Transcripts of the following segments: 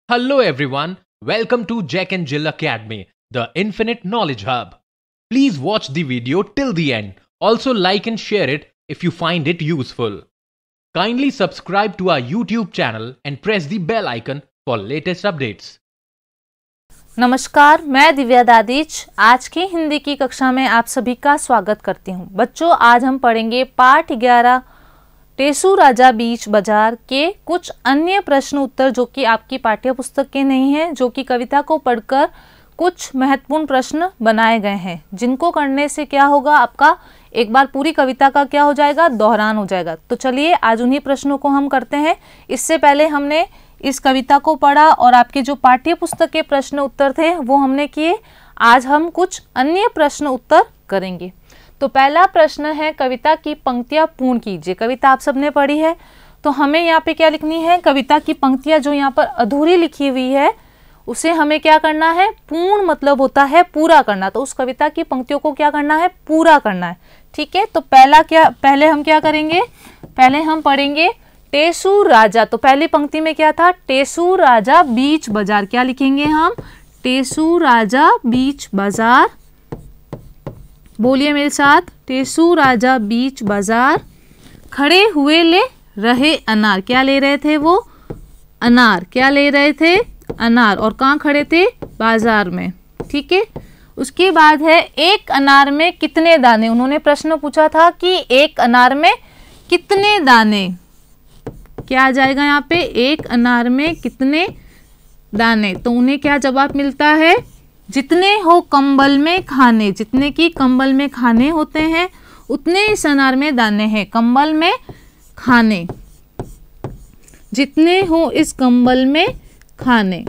Hello everyone, welcome to Jack and Jill Academy, the Infinite Knowledge Hub. Please watch the video till the end. Also like and share it if you find it useful. Kindly subscribe to our YouTube channel and press the bell icon for latest updates. नमस्कार, मैं दिव्या दादीच आज की हिंदी की कक्षा में आप सभी का स्वागत करती हूँ। बच्चों, आज हम पढ़ेंगे पाठ 11 टेसू राजा बीच बाजार के कुछ अन्य प्रश्न उत्तर जो कि आपकी पाठ्य पुस्तक के नहीं हैं, जो कि कविता को पढ़कर कुछ महत्वपूर्ण प्रश्न बनाए गए हैं, जिनको करने से क्या होगा, आपका एक बार पूरी कविता का क्या हो जाएगा, दोहरान हो जाएगा। तो चलिए आज उन्हीं प्रश्नों को हम करते हैं। इससे पहले हमने इस कविता को पढ़ा और आपके जो पाठ्य पुस्तक के प्रश्न उत्तर थे वो हमने किए। आज हम कुछ अन्य प्रश्न उत्तर करेंगे। तो पहला प्रश्न है, कविता की पंक्तियां पूर्ण कीजिए। कविता आप सबने पढ़ी है, तो हमें यहाँ पे क्या लिखनी है, कविता की पंक्तियां जो यहाँ पर अधूरी लिखी हुई है उसे हमें क्या करना है, पूर्ण मतलब होता है पूरा करना। तो उस कविता की पंक्तियों को क्या करना है, पूरा करना है। ठीक है, तो पहले हम क्या करेंगे, पहले हम पढ़ेंगे टेसू राजा। तो पहली पंक्ति में क्या था, टेसू राजा बीच बाजार। क्या लिखेंगे हम, टेसू राजा बीच बाजार। बोलिए मेरे साथ, टेसू राजा बीच बाजार खड़े हुए ले रहे अनार। क्या ले रहे थे वो, अनार। क्या ले रहे थे, अनार। और कहाँ खड़े थे, बाजार में। ठीक है, उसके बाद है एक अनार में कितने दाने। उन्होंने प्रश्न पूछा था कि एक अनार में कितने दाने। क्या आ जाएगा यहाँ पे, एक अनार में कितने दाने। तो उन्हें क्या जवाब मिलता है, जितने हो कंबल में खाने। जितने की कंबल में खाने होते हैं उतने इस अनार में दाने हैं। कंबल में खाने, जितने हो इस कंबल में खाने।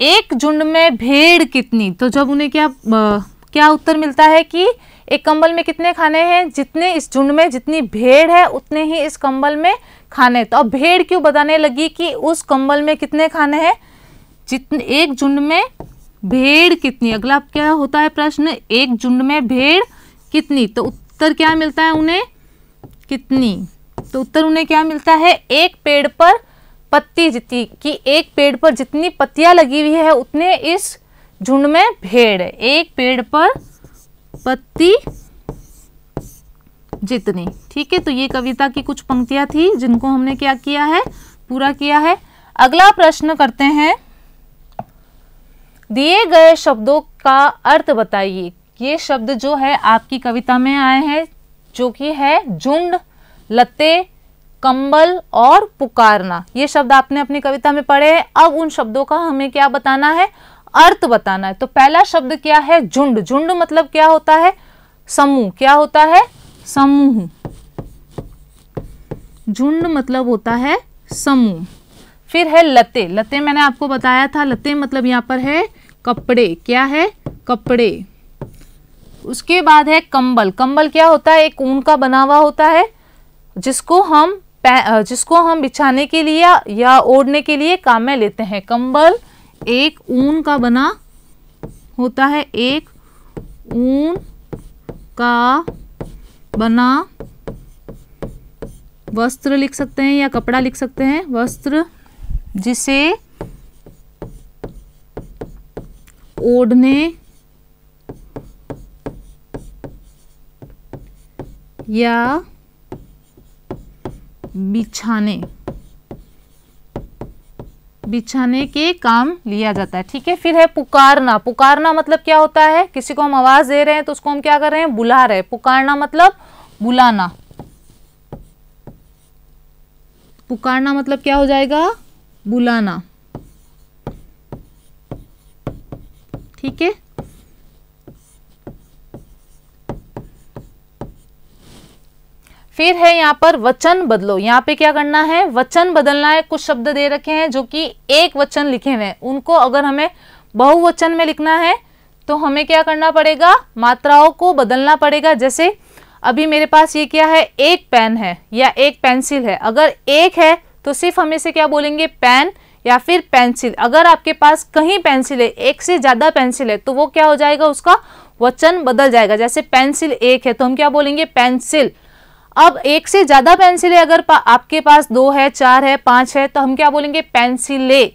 एक झुंड में भेड़ कितनी। तो जब उन्हें क्या उत्तर मिलता है कि एक कंबल में कितने खाने हैं, जितने इस झुंड में जितनी भेड़ है उतने ही इस कंबल में खाने। तो अब भेड़ क्यों बताने लगी कि उस कंबल में कितने खाने हैं, जितने एक झुंड में भेड़ कितनी। अगला क्या होता है प्रश्न, एक झुंड में भेड़ कितनी। तो उत्तर क्या मिलता है उन्हें, कितनी। तो उत्तर उन्हें क्या मिलता है, एक पेड़ पर पत्ती जितनी, कि एक पेड़ पर जितनी पत्तियां लगी हुई है उतने इस झुंड में भेड़ है। एक पेड़ पर पत्ती जितनी। ठीक है, तो ये कविता की कुछ पंक्तियां थी जिनको हमने क्या किया है, पूरा किया है। अगला प्रश्न करते हैं, दिए गए शब्दों का अर्थ बताइए। ये शब्द जो है आपकी कविता में आए हैं, जो कि है झुंड, लते, कंबल और पुकारना। ये शब्द आपने अपनी कविता में पढ़े हैं। अब उन शब्दों का हमें क्या बताना है, अर्थ बताना है। तो पहला शब्द क्या है, झुंड। झुंड मतलब क्या होता है, समूह। क्या होता है, समूह। झुंड मतलब होता है समूह। फिर है लते। लते मैंने आपको बताया था, लते मतलब यहाँ पर है कपड़े। क्या है, कपड़े। उसके बाद है कंबल। कंबल क्या होता है, एक ऊन का बना हुआ होता है जिसको हम बिछाने के लिए या ओढ़ने के लिए काम में लेते हैं। कंबल एक ऊन का बना होता है, एक ऊन का बना वस्त्र लिख सकते हैं या कपड़ा लिख सकते हैं, वस्त्र, जिसे ओढ़ने या बिछाने के काम लिया जाता है। ठीक है, फिर है पुकारना। पुकारना मतलब क्या होता है, किसी को हम आवाज दे रहे हैं तो उसको हम क्या कर रहे हैं, बुला रहे हैं। पुकारना मतलब बुलाना। पुकारना मतलब क्या हो जाएगा, बुलाना। ठीक है, फिर है यहाँ पर वचन बदलो। यहाँ पे क्या करना है, वचन बदलना है। कुछ शब्द दे रखे हैं जो कि एक वचन लिखे हुए हैं, उनको अगर हमें बहुवचन में लिखना है तो हमें क्या करना पड़ेगा, मात्राओं को बदलना पड़ेगा। जैसे अभी मेरे पास ये क्या है, एक पेन है या एक पेंसिल है। अगर एक है तो सिर्फ हम इसे क्या बोलेंगे, पेन या फिर पेंसिल। अगर आपके पास कहीं पेंसिल है, एक से ज्यादा पेंसिल है, तो वो क्या हो जाएगा, उसका वचन बदल जाएगा। जैसे पेंसिल एक है तो हम क्या बोलेंगे, पेंसिल। अब एक से ज्यादा पेंसिलें अगर आपके पास 2 है, 4 है, 5 है तो हम क्या बोलेंगे? पेंसिलें।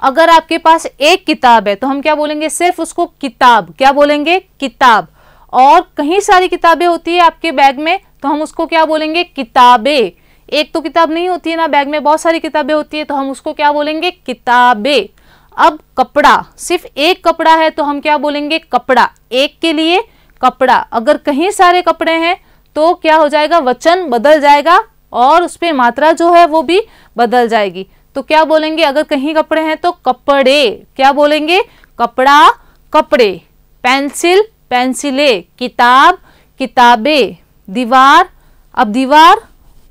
अगर आपके पास एक किताब है तो हम क्या बोलेंगे? सिर्फ उसको किताब। क्या बोलेंगे? किताब। और कहीं सारी किताबें होती है आपके बैग में तो हम उसको क्या बोलेंगे? किताबें। एक तो किताब नहीं होती है ना, बैग में बहुत सारी किताबें होती है तो हम उसको क्या बोलेंगे? किताबें। अब कपड़ा, सिर्फ एक कपड़ा है तो हम क्या बोलेंगे? कपड़ा। एक के लिए कपड़ा। अगर कहीं सारे कपड़े हैं तो क्या हो जाएगा? वचन बदल जाएगा और उस पे मात्रा जो है वो भी बदल जाएगी। तो क्या बोलेंगे? अगर कहीं कपड़े हैं तो कपड़े। क्या बोलेंगे? कपड़ा, कपड़े। पेंसिल, पेंसिलें। किताब, किताबें। दीवार, अब दीवार,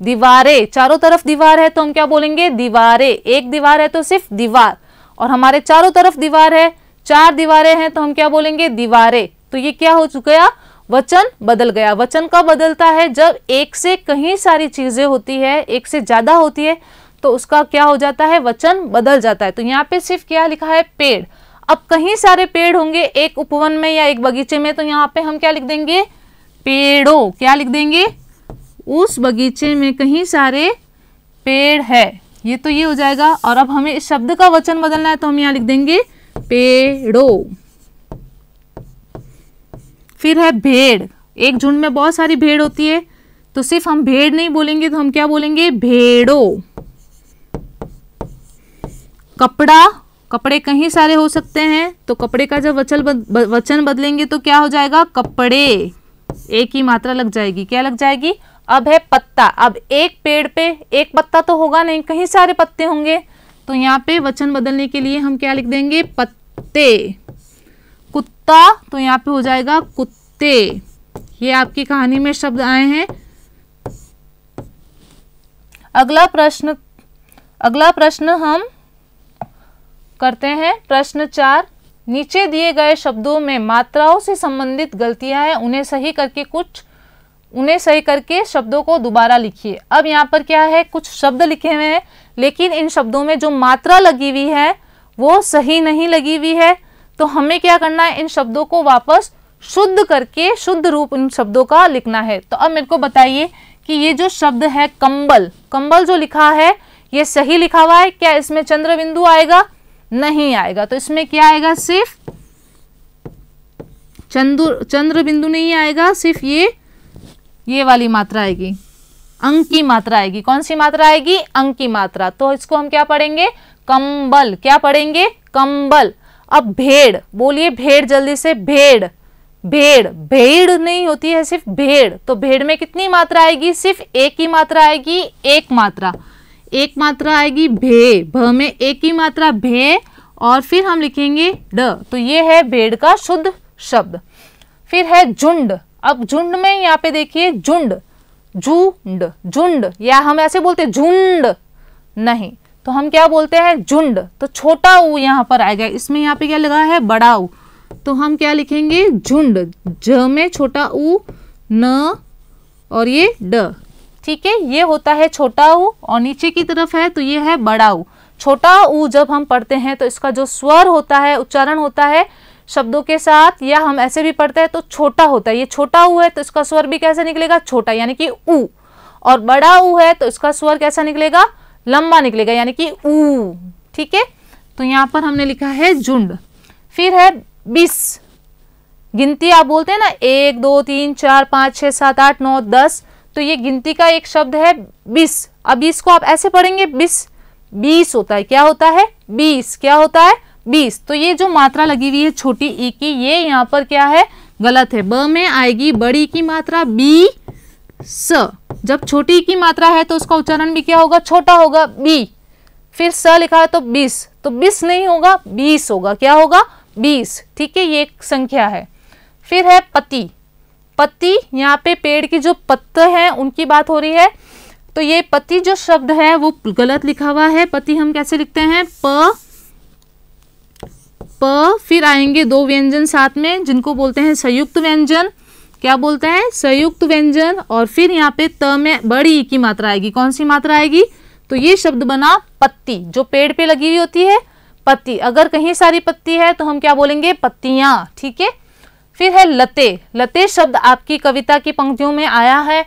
दीवारें। चारों तरफ दीवार है तो हम क्या बोलेंगे? दीवारें। एक दीवार है तो सिर्फ दीवार, और हमारे चारों तरफ दीवार है, 4 दीवारें हैं तो हम क्या बोलेंगे? दीवारें। तो ये क्या हो चुका? वचन बदल गया। वचन कब बदलता है? जब एक से कहीं सारी चीजें होती है, एक से ज्यादा होती है तो उसका क्या हो जाता है? वचन बदल जाता है। तो यहाँ पे सिर्फ क्या लिखा है? पेड़। अब कहीं सारे पेड़ होंगे एक उपवन में या एक बगीचे में तो यहाँ पे हम क्या लिख देंगे? पेड़ों। क्या लिख देंगे? उस बगीचे में कहीं सारे पेड़ है। ये तो ये हो जाएगा। और अब हमें इस शब्द का वचन बदलना है तो हम यहाँ लिख देंगे पेड़ों। फिर है भेड़। एक झुंड में बहुत सारी भेड़ होती है तो सिर्फ हम भेड़ नहीं बोलेंगे तो हम क्या बोलेंगे? भेड़ों। कपड़ा, कपड़े कहीं सारे हो सकते हैं तो कपड़े का जब वचन बदलेंगे तो क्या हो जाएगा? कपड़े। एक ही मात्रा लग जाएगी। क्या लग जाएगी? अब है पत्ता। अब एक पेड़ पे एक पत्ता तो होगा नहीं, कहीं सारे पत्ते होंगे तो यहाँ पे वचन बदलने के लिए हम क्या लिख देंगे? पत्ते। कुत्ता, तो यहाँ पे हो जाएगा कुत्ते। ये आपकी कहानी में शब्द आए हैं। अगला प्रश्न हम करते हैं। प्रश्न 4, नीचे दिए गए शब्दों में मात्राओं से संबंधित गलतियां हैं, उन्हें सही करके शब्दों को दोबारा लिखिए। अब यहाँ पर क्या है? कुछ शब्द लिखे हुए हैं लेकिन इन शब्दों में जो मात्रा लगी हुई है वो सही नहीं लगी हुई है तो हमें क्या करना है? इन शब्दों को वापस शुद्ध करके शुद्ध रूप इन शब्दों का लिखना है। तो अब मेरे को बताइए कि ये जो शब्द है कंबल, कंबल जो लिखा है ये सही लिखा हुआ है क्या? इसमें चंद्र बिंदु आएगा? नहीं आएगा। तो इसमें क्या आएगा? सिर्फ चंद्र बिंदु नहीं आएगा, सिर्फ ये वाली मात्रा आएगी, अंक की मात्रा आएगी। कौन सी मात्रा आएगी? अंक की मात्रा। तो इसको हम क्या पढ़ेंगे? कंबल। क्या पढ़ेंगे? कंबल। अब भेड़, बोलिए भेड़ जल्दी से। भेड़, भेड़, भेड़ नहीं होती है, सिर्फ भेड़। तो भेड़ में कितनी मात्रा आएगी? सिर्फ एक ही मात्रा आएगी, एक मात्रा। एक मात्रा आएगी भे। भ में एक ही मात्रा भे और फिर हम लिखेंगे ड। तो ये है भेड़ का शुद्ध शब्द। फिर है झुंड। अब झुंड में यहाँ पे देखिए झुंड, झुंड, झुंड, या हम ऐसे बोलते झुंड नहीं, तो हम क्या बोलते हैं? झुंड। तो छोटा ऊ यहाँ पर आएगा। इसमें यहाँ पे क्या लगा है? बड़ा ऊ। तो हम क्या लिखेंगे? झुंड। ज में छोटा ऊ, न और ये ड। ठीक है, ये होता है छोटा ऊ और नीचे की तरफ है तो ये है बड़ा ऊ। छोटा ऊ जब हम पढ़ते हैं तो इसका जो स्वर होता है, उच्चारण होता है शब्दों के साथ, या हम ऐसे भी पढ़ते हैं तो छोटा होता है। ये छोटा ऊ है तो इसका स्वर भी कैसे निकलेगा? छोटा, यानी कि ऊ। और बड़ा ऊ है तो इसका स्वर कैसा निकलेगा? लंबा निकलेगा, यानी कि ऊ। ठीक है, तो यहाँ पर हमने लिखा है झुंड। फिर है 20। गिनती आप बोलते हैं ना 1 2 3 4 5 6 7 8 9 10, तो ये गिनती का एक शब्द है 20। अब इसको आप ऐसे पढ़ेंगे 20 होता है। क्या होता है? 20। क्या होता है? 20। तो ये जो मात्रा लगी हुई है छोटी ई की, ये यहाँ पर क्या है? गलत है। ब में आएगी बड़ी की मात्रा बी स। जब छोटी की मात्रा है तो उसका उच्चारण भी क्या होगा? छोटा होगा, बी। फिर स लिखा है तो 20, तो 20 नहीं होगा, 20 होगा। क्या होगा? 20। ठीक है, ये एक संख्या है। फिर है पति। पत्ती, यहाँ पे पेड़ की जो पत्ते हैं उनकी बात हो रही है, तो ये पति जो शब्द है वो गलत लिखा हुआ है। पति हम कैसे लिखते हैं? प। फिर आएंगे 2 व्यंजन साथ में जिनको बोलते हैं संयुक्त व्यंजन। क्या बोलते हैं? संयुक्त व्यंजन। और फिर यहाँ पे त में बड़ी की मात्रा आएगी। कौन सी मात्रा आएगी? तो ये शब्द बना पत्ती, जो पेड़ पे लगी हुई होती है, पत्ती। अगर कहीं सारी पत्ती है तो हम क्या बोलेंगे? पत्तियां। ठीक है। फिर है लते। लते शब्द आपकी कविता की पंक्तियों में आया है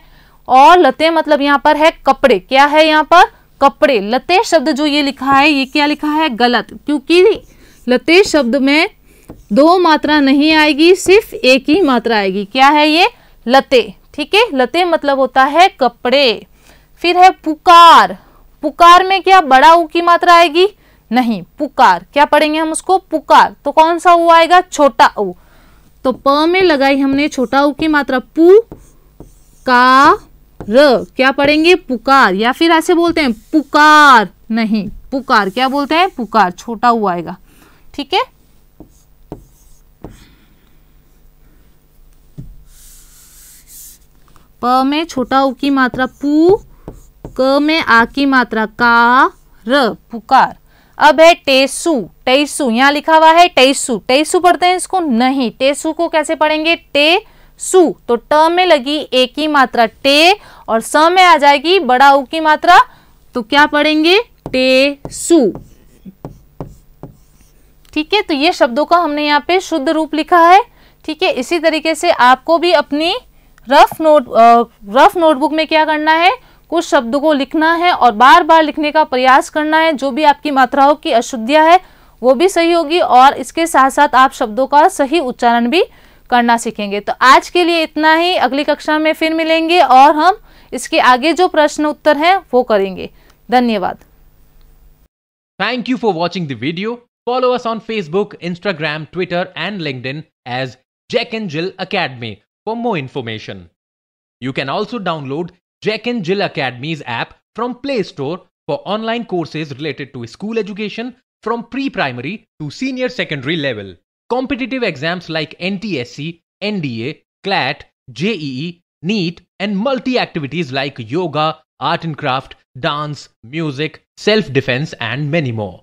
और लते मतलब यहाँ पर है कपड़े। क्या है यहाँ पर? कपड़े। लते शब्द जो ये लिखा है, ये क्या लिखा है? गलत, क्योंकि लते शब्द में दो मात्रा नहीं आएगी, सिर्फ एक ही मात्रा आएगी। क्या है ये? लते। ठीक है, लते मतलब होता है कपड़े। फिर है पुकार। पुकार में क्या बड़ा ऊ की मात्रा आएगी? नहीं, पुकार। क्या पढ़ेंगे हम उसको? पुकार। तो कौन सा ऊ आएगा? छोटा ऊ। तो प में लगाई हमने छोटा ऊ की मात्रा, पु का र। क्या पढ़ेंगे? पुकार। या फिर ऐसे बोलते हैं पुकार, नहीं, पुकार। क्या बोलते हैं? पुकार। छोटा ऊ आएगा। ठीक है, प में छोटा ऊ की मात्रा पु, क में आ की मात्रा का, र, पुकार। अब है टेसु। टेसु यहाँ लिखा हुआ है टेसु। टेसु पढ़ते हैं इसको? नहीं। टेसु को कैसे पढ़ेंगे? टेसु। तो ट में लगी एक ही मात्रा टे, और स में आ जाएगी बड़ा ऊ की मात्रा, तो क्या पढ़ेंगे? टेसु। ठीक है, तो ये शब्दों का हमने यहाँ पे शुद्ध रूप लिखा है। ठीक है, इसी तरीके से आपको भी अपनी रफ नोटबुक में क्या करना है? कुछ शब्दों को लिखना है और बार बार लिखने का प्रयास करना है। जो भी आपकी मात्राओं की अशुद्धियां है वो भी सही होगी, और इसके साथ साथ आप शब्दों का सही उच्चारण भी करना सीखेंगे। तो आज के लिए इतना ही। अगली कक्षा में फिर मिलेंगे और हम इसके आगे जो प्रश्न उत्तर हैं वो करेंगे। धन्यवाद। Thank you for watching the video. Follow us on Facebook, Instagram, Twitter and LinkedIn as Jack and Jill Academy for more information. You can also download Jack and Jill Academy's app from Play Store for online courses related to school education from pre-primary to senior secondary level. Competitive exams like NTSC, NDA, CLAT, JEE, NEET and multi-activities like yoga, art and craft, dance, music, self-defense and many more.